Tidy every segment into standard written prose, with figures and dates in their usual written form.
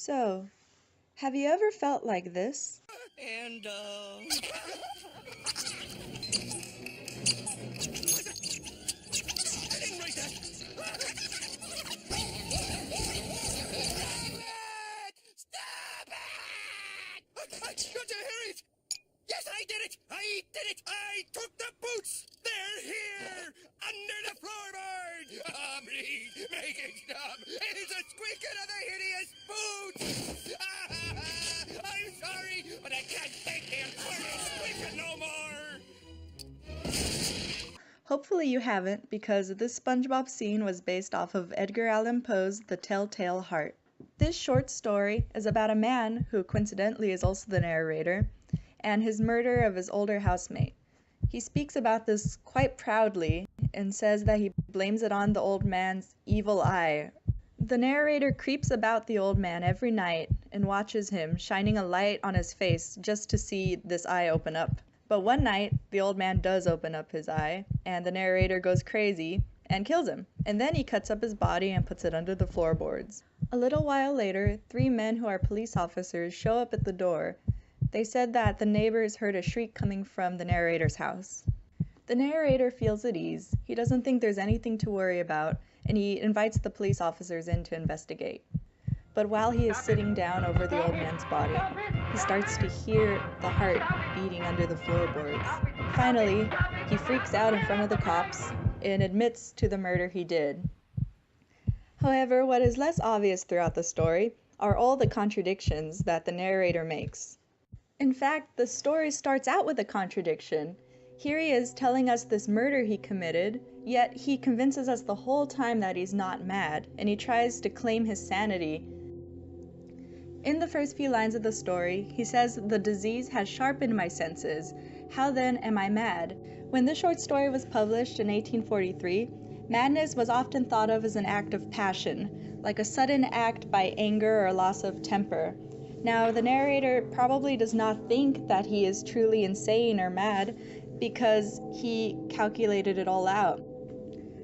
So, have you ever felt like this? And, I didn't write that! Stop it! Don't you hear it? Yes, I did it! I did it! I took the boots! They're here! Under the floorboard! Please, make it stop! It's a squeaking of the hideous boots! I'm sorry, but I can't take the infernal squeaking no more! Hopefully you haven't, because this SpongeBob scene was based off of Edgar Allan Poe's The Telltale Heart. This short story is about a man who coincidentally is also the narrator, and his murder of his older housemate. He speaks about this quite proudly and says that he blames it on the old man's evil eye. The narrator creeps about the old man every night and watches him, shining a light on his face just to see this eye open up. But one night, the old man does open up his eye, and the narrator goes crazy and kills him. And then he cuts up his body and puts it under the floorboards. A little while later, 3 men who are police officers show up at the door. They said that the neighbors heard a shriek coming from the narrator's house. The narrator feels at ease. He doesn't think there's anything to worry about, and he invites the police officers in to investigate. But while he is sitting down over the old man's body, he starts to hear the heart beating under the floorboards. Finally, he freaks out in front of the cops and admits to the murder he did. However, what is less obvious throughout the story are all the contradictions that the narrator makes. In fact, the story starts out with a contradiction. Here he is telling us this murder he committed, yet he convinces us the whole time that he's not mad, and he tries to claim his sanity. In the first few lines of the story, he says, "The disease has sharpened my senses. How then am I mad?" When this short story was published in 1843, madness was often thought of as an act of passion, like a sudden act by anger or loss of temper. Now, the narrator probably does not think that he is truly insane or mad because he calculated it all out.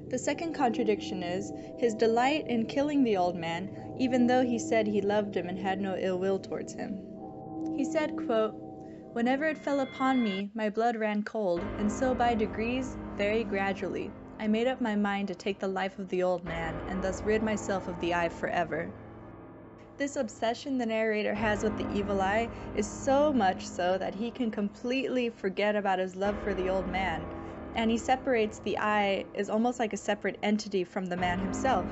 The second contradiction is his delight in killing the old man, even though he said he loved him and had no ill will towards him. He said, quote, "Whenever it fell upon me, my blood ran cold, and so by degrees, very gradually, I made up my mind to take the life of the old man, and thus rid myself of the eye forever." This obsession the narrator has with the evil eye is so much so that he can completely forget about his love for the old man, and he separates the eye as almost like a separate entity from the man himself.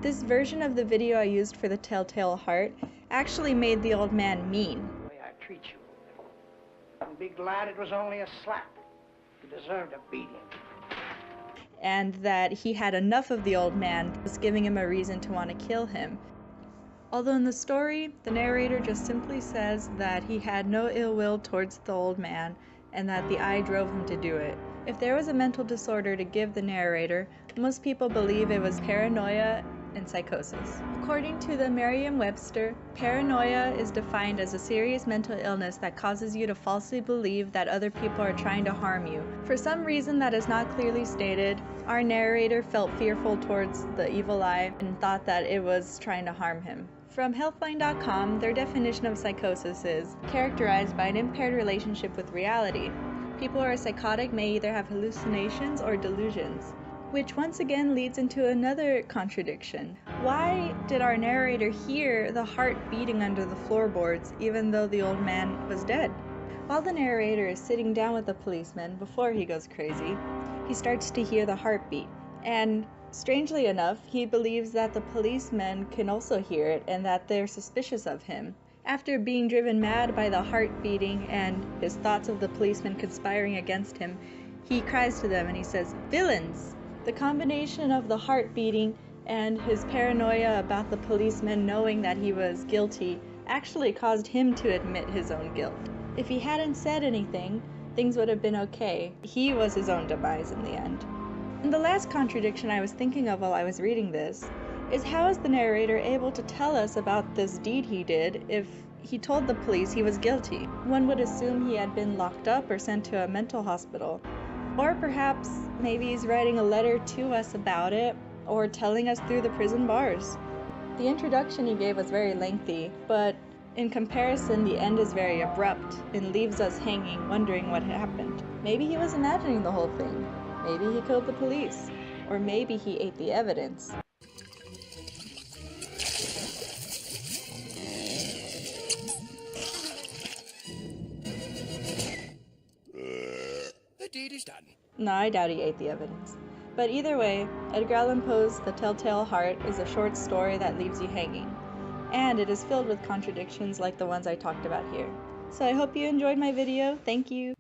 This version of the video I used for the Telltale Heart actually made the old man mean. The way I treat you. And be glad it was only a slap. You deserved a beating. And that he had enough of the old man, thus giving him a reason to want to kill him. Although in the story, the narrator just simply says that he had no ill will towards the old man and that the eye drove him to do it. If there was a mental disorder to give the narrator, most people believe it was paranoia and psychosis. According to the Merriam-Webster, paranoia is defined as a serious mental illness that causes you to falsely believe that other people are trying to harm you. For some reason that is not clearly stated, our narrator felt fearful towards the evil eye and thought that it was trying to harm him. From Healthline.com, their definition of psychosis is characterized by an impaired relationship with reality. People who are psychotic may either have hallucinations or delusions, which once again leads into another contradiction. Why did our narrator hear the heart beating under the floorboards even though the old man was dead? While the narrator is sitting down with the policeman before he goes crazy, he starts to hear the heartbeat, and strangely enough, he believes that the policemen can also hear it and that they're suspicious of him. After being driven mad by the heart beating and his thoughts of the policemen conspiring against him, he cries to them and he says, "Villains!" The combination of the heart beating and his paranoia about the policemen knowing that he was guilty actually caused him to admit his own guilt. If he hadn't said anything, things would have been okay. He was his own demise in the end. And the last contradiction I was thinking of while I was reading this is how is the narrator able to tell us about this deed he did if he told the police he was guilty? One would assume he had been locked up or sent to a mental hospital. Or perhaps maybe he's writing a letter to us about it or telling us through the prison bars. The introduction he gave was very lengthy, but in comparison, the end is very abrupt and leaves us hanging, wondering what happened. Maybe he was imagining the whole thing. Maybe he killed the police. Or maybe he ate the evidence. The deed is done. No, I doubt he ate the evidence. But either way, Edgar Allan Poe's The Telltale Heart is a short story that leaves you hanging. And it is filled with contradictions like the ones I talked about here. So I hope you enjoyed my video. Thank you!